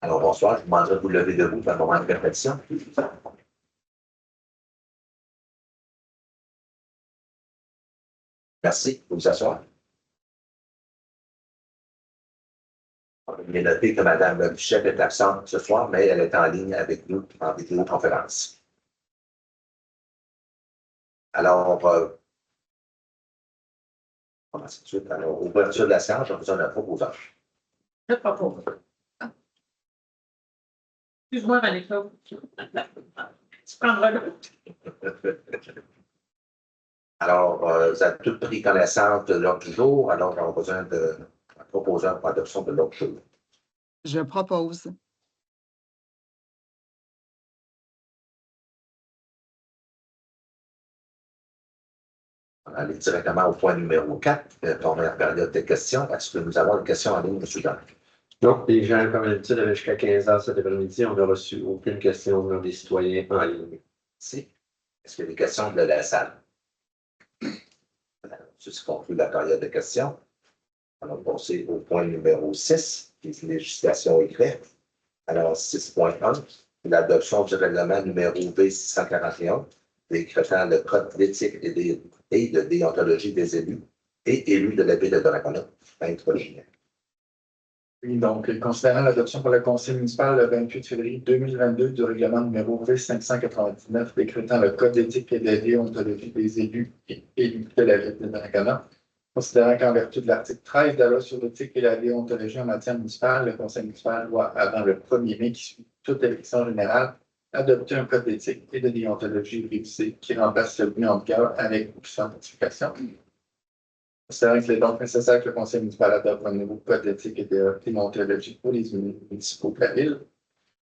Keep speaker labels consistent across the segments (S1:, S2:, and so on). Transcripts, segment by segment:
S1: Alors, bonsoir, je vous demanderai de vous lever debout pour un moment de réflexion. Merci, vous vous asseoir. Il est noté que Mme Bichette est absente ce soir, mais elle est en ligne avec nous en vidéoconférence. Alors, alors, ouverture de la séance, je vous donne un proposant.
S2: Je propose. Excuse-moi, Maléka. Tu prendras l'autre.
S1: Alors, vous avez tous pris connaissance de l'ordre du jour, alors on a besoin de proposer pour l'adoption de l'ordre du jour.
S3: Je propose.
S1: On va aller directement au point numéro 4, première période de questions. Est-ce que nous avons une question en ligne, M. Jean?
S4: Donc, les gens, comme d'habitude, avaient jusqu'à 15 heures cet après-midi. On n'a reçu aucune question venant des citoyens en ligne.
S1: Si. Est-ce qu'il y a des questions de la salle? Ceci conclut la période de questions. Alors, passer au point numéro 6, qui est législation écrite. Alors, 6.1, l'adoption du règlement numéro V641, décrétant le code d'éthique et de déontologie des élus et élus de la ville de Donnacona. Maître Julien.
S5: Oui, donc, considérant l'adoption par le Conseil municipal le 28 février 2022 du règlement numéro V599 décrétant le code d'éthique et de déontologie des élus et élus de la ville de Donnacona, considérant qu'en vertu de l'article 13 de la loi sur l'éthique et la déontologie en matière municipale, le Conseil municipal doit, avant le 1er mai qui suit toute élection générale, adopter un code d'éthique et de déontologie révisé qui remplace celui en vigueur avec ou sans modification. Considérant qu'il est donc nécessaire que le Conseil municipal adopte un nouveau code d'éthique et de déontologie pour les municipaux de la ville,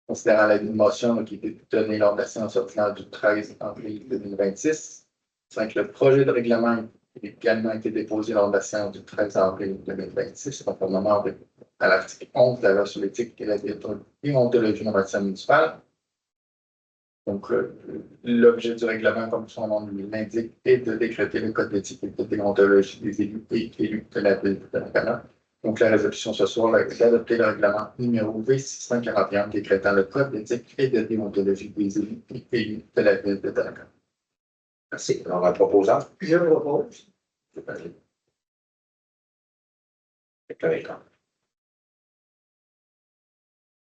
S5: considérant la motion qui a été donnée lors de la séance ordinaire du 13 avril 2026, considérant que le projet de règlement a également été déposé lors de la séance du 13 avril 2026, conformément à l'article 11 de la loi sur l'éthique et la déontologie en matière municipale. Donc, l'objet du règlement, comme son nom l'indique, est de décréter le code d'éthique et de déontologie des élus et élus de la ville de Donnacona. Donc, la résolution ce soir est d'adopter le règlement numéro V641 décrétant le code d'éthique et de déontologie des élus et élus de la ville de Donnacona.
S1: Merci. Alors, un proposant.
S2: Je propose.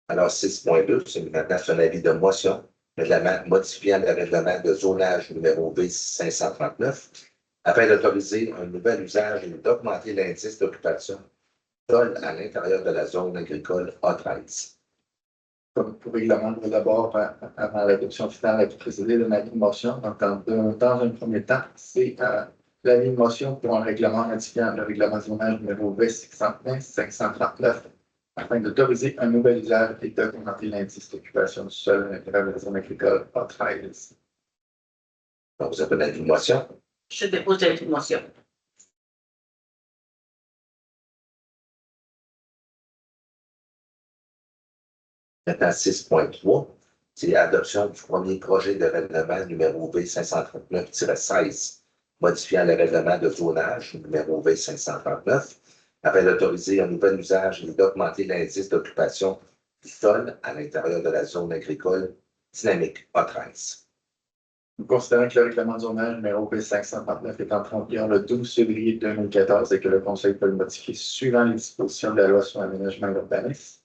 S1: Alors, 6.2, c'est maintenant un avis de motion, modifiant le règlement de zonage numéro V539 afin d'autoriser un nouvel usage et d'augmenter l'indice d'occupation sol à l'intérieur de la zone agricole A13.
S5: Comme pour règlement, d'abord, avant l'adoption finale, être précédé d'un avis de motion. Donc, dans un premier temps, c'est l'avis de motion pour un règlement modifiant le règlement de zonage numéro V539 afin d'autoriser un nouvel usage et d'augmenter l'indice d'occupation du sol à l'intérieur de la zone agricole A13.
S1: Donc, vous avez un avis de motion.
S2: Je dépose l'avis de motion.
S1: Maintenant, 6.3, c'est l'adoption du premier projet de règlement numéro V539-16, modifiant le règlement de zonage numéro V539 afin d'autoriser un nouvel usage et d'augmenter l'indice d'occupation du sol à l'intérieur de la zone agricole dynamique A13.
S5: Nous considérons que le règlement de zonage numéro V539 est entré en vigueur le 12 février 2014 et que le Conseil peut le modifier suivant les dispositions de la loi sur l'aménagement et l'urbanisme.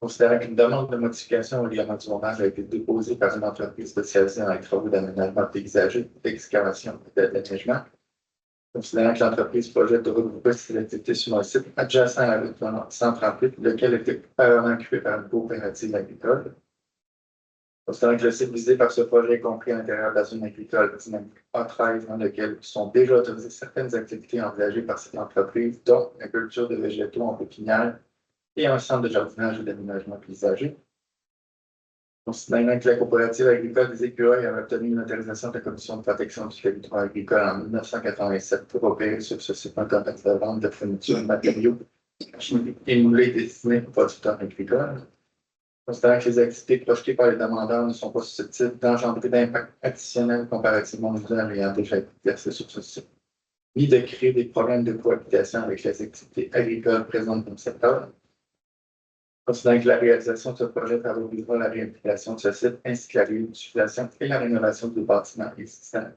S5: Considérant qu'une demande de modification au règlement du zonage a été déposée par une entreprise spécialisée dans les travaux d'aménagement paysagers, d'excavation et d'aménagement, considérant que l'entreprise projette de regrouper ses activités sur un site adjacent à la route 138, lequel était auparavant occupé par une coopérative agricole. Considérant que le site visé par ce projet est compris à l'intérieur de la zone agricole dynamique A13, dans lequel sont déjà autorisées certaines activités envisagées par cette entreprise, dont la culture de végétaux en pépinière et un centre de jardinage et d'aménagement paysager. Considérant que la coopérative agricole des Écureuils avait obtenu une autorisation de la Commission de protection du territoire agricole en 1987 pour opérer sur ce site un commerce de vente de fournitures, de matériaux chimiques et moulés destinés aux producteurs agricoles. Considérant que les activités projetées par les demandeurs ne sont pas susceptibles d'engendrer d'impact additionnel comparativement aux usages ayant déjà été exercés sur ce site. ni de créer des problèmes de cohabitation avec les activités agricoles présentes dans le secteur. Considérant que la réalisation de ce projet favorisera la réhabilitation de ce site ainsi que la réutilisation et la rénovation des bâtiments existants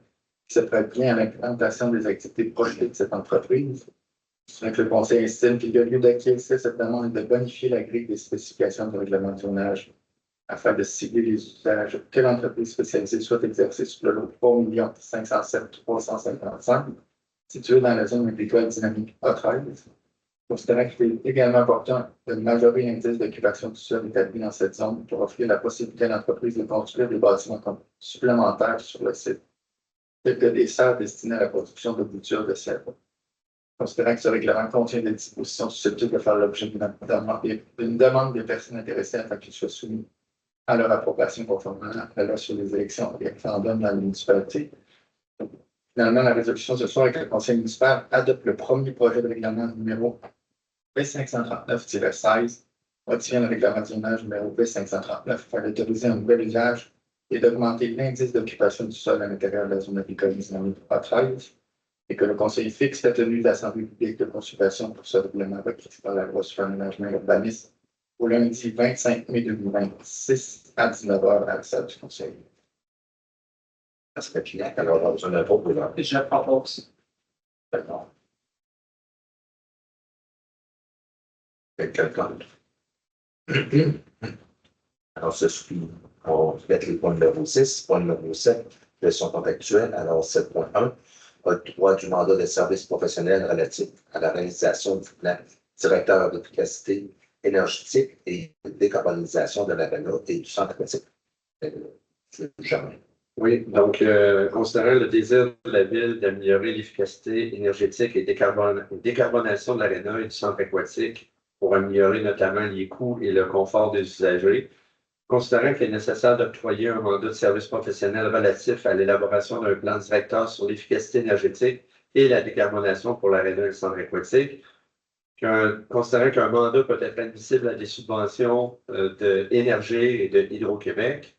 S5: qui se prêtent bien à l'implantation des activités projetées de cette entreprise. Considérant que le Conseil estime qu'il y a lieu d'acquiescer cette demande et de bonifier la grille des spécifications du règlement de zonage afin de cibler les usages que l'entreprise spécialisée souhaite exercer sur le lot 3 507 355 situé dans la zone agricole dynamique A13. Considérant qu'il est également important de majorer l'indice d'occupation du sol établi dans cette zone pour offrir la possibilité à l'entreprise de construire des bâtiments supplémentaires sur le site, tels que des serres destinées à la production de boutures de sel. Considérant que ce règlement contient des dispositions susceptibles de faire l'objet d'une demande des personnes intéressées afin qu'il soit soumis à leur approbation conformément à la loi sur les élections et référendums dans la municipalité. Finalement, la résolution ce soir est que le Conseil municipal adopte le premier projet de règlement numéro B539-16, modifiant le règlement de zonage numéro B539 afin d'autoriser un nouvel usage et d'augmenter l'indice d'occupation du sol à l'intérieur de la zone agricole dynamique A13, et que le Conseil fixe la tenue de l'Assemblée publique de consultation pour ce règlement requis par la loi sur l'aménagement et l'urbanisme au lundi 25 mai 2026 à 19h à la salle du Conseil.
S1: Ça serait clair, alors on a besoin d'un vote.
S2: Je propose.
S1: D'accord. Quelqu'un contre? Alors, ceci, on va mettre les points numéro 6, point numéro 7, gestion contractuelle. Alors, 7.1, octroi du mandat de service professionnel relatif à la réalisation du plan directeur d'efficacité énergétique et de décarbonisation de l'aréna et du centre aquatique. Jamais.
S4: Oui, donc, considérant le désir de la Ville d'améliorer l'efficacité énergétique et décarbonation de l'aréna et du centre aquatique pour améliorer notamment les coûts et le confort des usagers, considérant qu'il est nécessaire d'octroyer un mandat de service professionnel relatif à l'élaboration d'un plan directeur sur l'efficacité énergétique et la décarbonation pour l'aréna et le centre aquatique, considérant qu'un mandat peut être admissible à des subventions d'Énergie et de Hydro-Québec,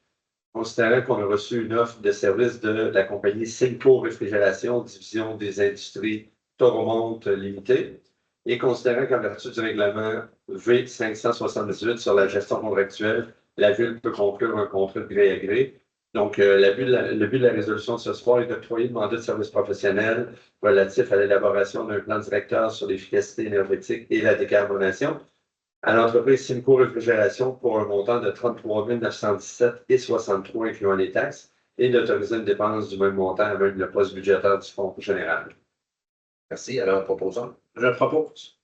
S4: considérant qu'on a reçu une offre de service de la compagnie Cinco Réfrigération, division des industries Toromont Limited, et considérant qu'en vertu du règlement V578 sur la gestion contractuelle, la Ville peut conclure un contrat de gré à gré. Donc, le but de la résolution de ce soir est d'octroyer le mandat de service professionnel relatif à l'élaboration d'un plan directeur sur l'efficacité énergétique et la décarbonation à l'entreprise Cinco Réfrigération pour un montant de 33 917,63 incluant les taxes et d'autoriser une dépense du même montant à même le poste budgétaire du Fonds général.
S1: Merci. Alors, proposons.
S2: Je propose.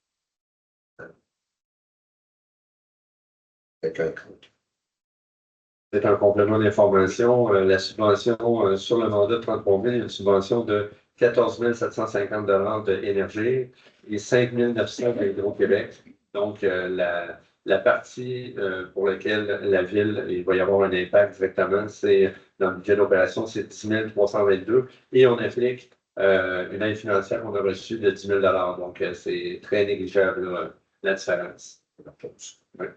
S1: Quelqu'un contre?
S4: C'est un complément d'information. La subvention sur le mandat de 33 000, une subvention de 14 750 $ de Énergie et 5 900 de Hydro-Québec. Donc, la partie pour laquelle la Ville, il va y avoir un impact directement, c'est dans le budget d'opération, c'est 10 322 et on applique une aide financière qu'on a reçue de 10 000 $. Donc, c'est très négligeable la différence.
S1: Oui.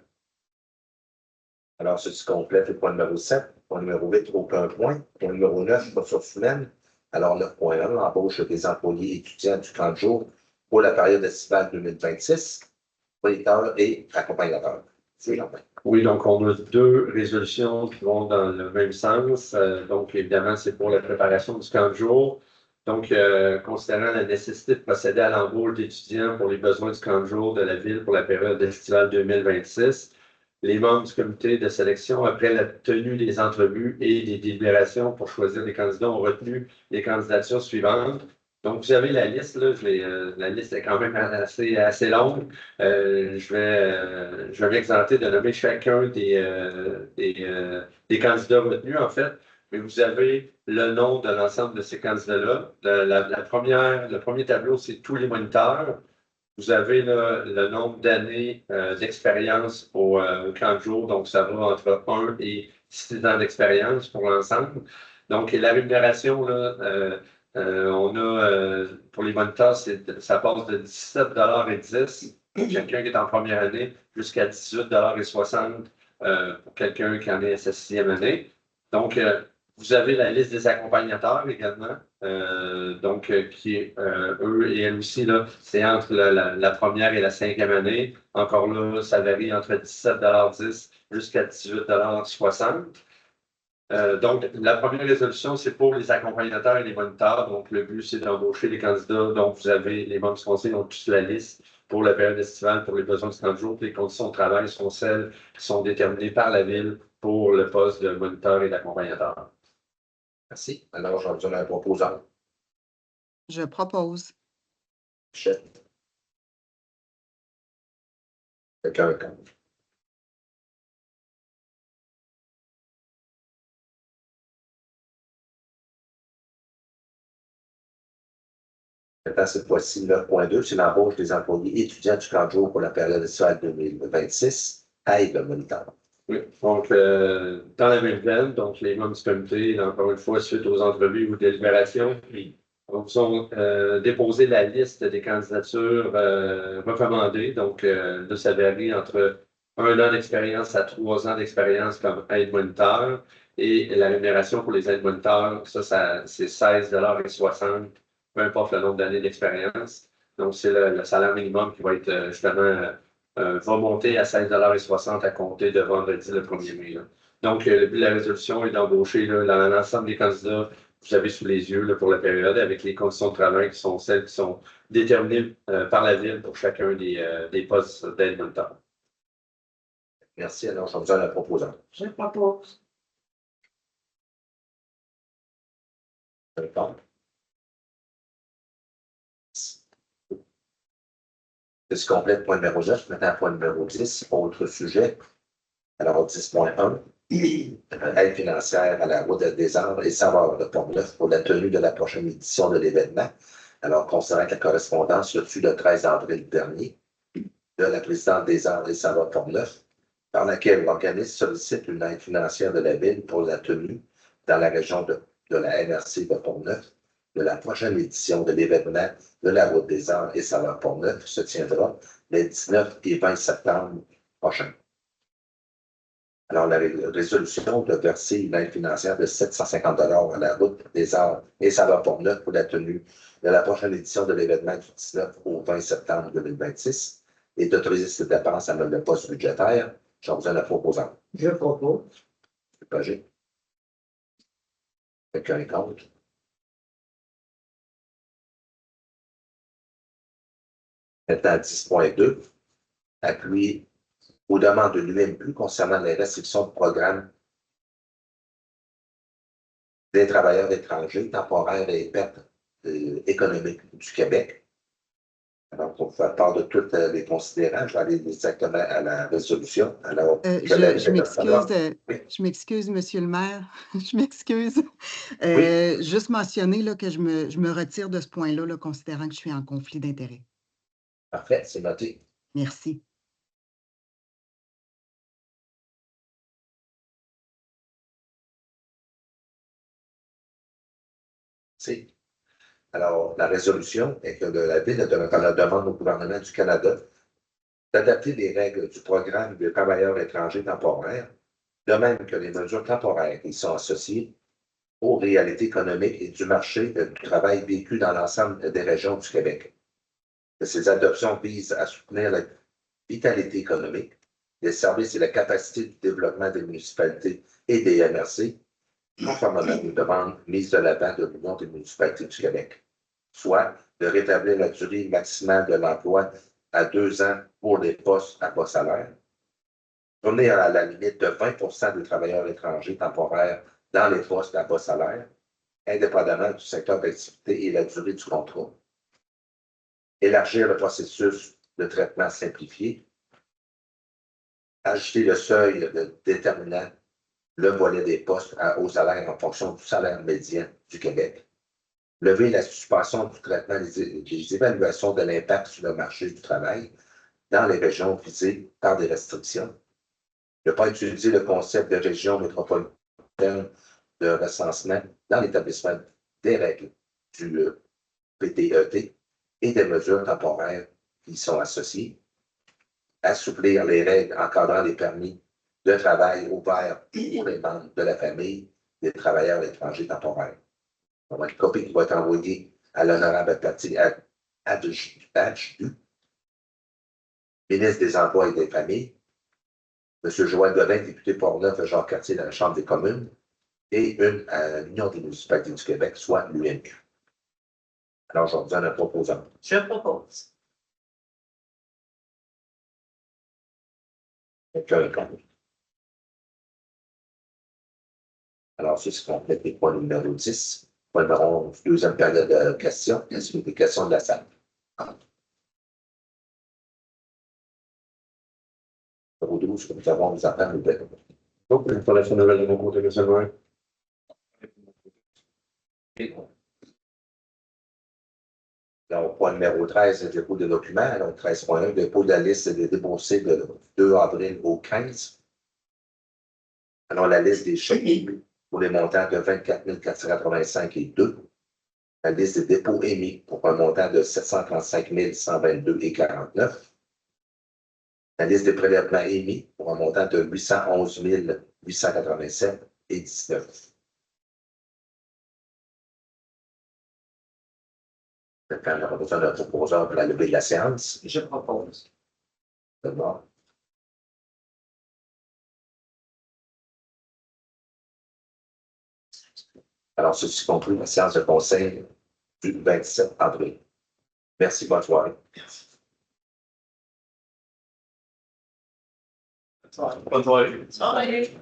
S1: Alors, ceci complète le point numéro 7. Point numéro 8, aucun point. Point numéro 9, ressources humaines. Alors, 9.1, embauche des employés étudiants du camp de jour pour la période estivale 2026. Moniteur et accompagnateur. C'est normal.
S4: Oui, donc on a deux résolutions qui vont dans le même sens. Donc, évidemment, c'est pour la préparation du camp de jour. Donc, considérant la nécessité de procéder à l'embauche d'étudiants pour les besoins du camp de jour de la Ville pour la période estivale 2026, les membres du comité de sélection, après la tenue des entrevues et des délibérations pour choisir les candidats, ont retenu les candidatures suivantes. Donc, vous avez la liste, là, la liste est quand même assez longue. Je vais m'exempter de nommer chacun des candidats retenus, en fait, mais vous avez le nom de l'ensemble de ces candidats-là. Le premier tableau, c'est tous les moniteurs. Vous avez là, le nombre d'années d'expérience au camp de jour, donc ça va entre 1 et 6 ans d'expérience pour l'ensemble. Donc, la rémunération, là, on a, pour les moniteurs, ça passe de 17,10 $ pour quelqu'un qui est en première année jusqu'à 18,60 $ pour quelqu'un qui en est à sa 6e année. Donc, vous avez la liste des accompagnateurs également. qui, eux et elles aussi, là, c'est entre la première et la cinquième année. Encore là, ça varie entre 17,10 $ jusqu'à 18,60 $. Donc, la première résolution, c'est pour les accompagnateurs et les moniteurs. Donc, le but, c'est d'embaucher les candidats. Donc, vous avez les membres du conseil, ont tous la liste pour la période estivale, pour les besoins de 30 jours. Les conditions de travail sont celles qui sont déterminées par la Ville pour le poste de moniteur et d'accompagnateur.
S1: Merci. Alors, j'en donne un proposant.
S3: Je propose.
S1: Chef. Quelqu'un contre. Maintenant, cette fois-ci, 9.2, c'est l'embauche des employés étudiants du camp de jour pour la période estivale 2026. Aide le moniteur.
S4: Oui, donc dans la même veine, donc les membres du comité, encore une fois, suite aux entrevues ou délibérations, ils ont déposé la liste des candidatures recommandées. Donc, là, ça varie entre 1 an d'expérience à 3 ans d'expérience comme aide-moniteur. Et la rémunération pour les aides-moniteurs, ça c'est 16,60 $, peu importe le nombre d'années d'expérience. Donc, c'est le salaire minimum qui va être justement va monter à 16,60 $ à compter de vendredi le 1er mai. Là. Donc, le but de la résolution est d'embaucher l'ensemble des candidats que vous avez sous les yeux là, pour la période avec les conditions de travail qui sont celles qui sont déterminées par la Ville pour chacun des postes d'aide-moniteur.
S1: Merci. Alors, j'en donne un proposant.
S2: Je propose.
S1: D'accord. Ce complète point numéro 9. Maintenant, point numéro 10, autre sujet. Alors, 10.1, aide financière à la route des Arts et Saveurs de Pont-Neuf pour la tenue de la prochaine édition de l'événement. Alors, concernant la correspondance reçue le 13 avril dernier de la présidente des Arts et Saveurs Pont-Neuf, par laquelle l'organisme sollicite une aide financière de la Ville pour la tenue dans la région de la MRC de Pont-Neuf de la prochaine édition de l'événement de la route des Arts et Saveurs Pont-Neuf se tiendra les 19 et 20 septembre prochains. Alors, la résolution de verser une aide financière de 750 $ à la route des Arts et Saveurs Pont-Neuf pour la tenue de la prochaine édition de l'événement du 19 au 20 septembre 2026 et d'autoriser cette dépense à le poste budgétaire. J'en vous donne la proposante.
S2: Je propose.
S1: Pagé. Quelqu'un est contre? Maintenant, 10.2, appui aux demandes de l'UMQ concernant les restrictions de programme des travailleurs étrangers, temporaires et pertes économiques du Québec. Alors, pour faire part de tous les considérants, je vais aller directement à la résolution. Alors,
S3: je m'excuse, Monsieur le maire. Je m'excuse. Juste mentionner là, que je me retire de ce point-là, là, considérant que je suis en conflit d'intérêts.
S1: Parfait, c'est noté.
S3: Merci.
S1: Alors, la résolution est que la Ville demande au gouvernement du Canada d'adapter les règles du programme de travailleurs étrangers temporaires, de même que les mesures temporaires qui sont associées aux réalités économiques et du marché du travail vécu dans l'ensemble des régions du Québec. Ces adoptions visent à soutenir la vitalité économique, les services et la capacité de développement des municipalités et des MRC, conformément aux demandes mises de l'avant de l'Union des municipalités du Québec, soit de rétablir la durée maximale de l'emploi à 2 ans pour les postes à bas salaire, tourner à la limite de 20% des travailleurs étrangers temporaires dans les postes à bas salaire, indépendamment du secteur d'activité et la durée du contrat, élargir le processus de traitement simplifié, ajouter le seuil de déterminant le volet des postes au salaire en fonction du salaire médian du Québec, lever la suspension du traitement des évaluations de l'impact sur le marché du travail dans les régions visées par des restrictions, ne pas utiliser le concept de région métropolitaine de recensement dans l'établissement des règles du PTET et des mesures temporaires qui y sont associées, assouplir les règles encadrant les permis de travail ouverts pour les membres de la famille des travailleurs étrangers temporaires. On va une copie qui va être envoyée à l'honorable Adju, ministre des Emplois et des Familles, M. Joël Godin, député Port-Neuf, Jacques-Cartier dans la Chambre des communes, et une à l'Union des municipalités du Québec, soit l'UMQ. Alors, je vous donne un proposant.
S2: Je propose.
S1: Quelqu'un est contre. Alors, ceci complète les points numéro 10. Point numéro 11, deuxième période de questions. Est-ce qu'il y a des questions de la salle? Numéro 12, nous avons nous attendre le plaît.
S4: Donc, l'installation nouvelle de mon côté, M. le maire.
S1: Donc, point numéro 13, le dépôt des documents. Donc, 13.1, dépôt de la liste des déboursés de 2 avril au 15. Alors, la liste des chèques pour les montants de 24 485 et 2. La liste des dépôts émis pour un montant de 735 122 et 49. La liste des prélèvements émis pour un montant de 811 887 et 19. Quand on a besoin d'un proposeur pour la levée de la séance.
S2: Je propose.
S1: D'abord. Alors, ceci conclut la séance de conseil du 27 avril. Merci, bonne soirée.
S2: Bonne soirée.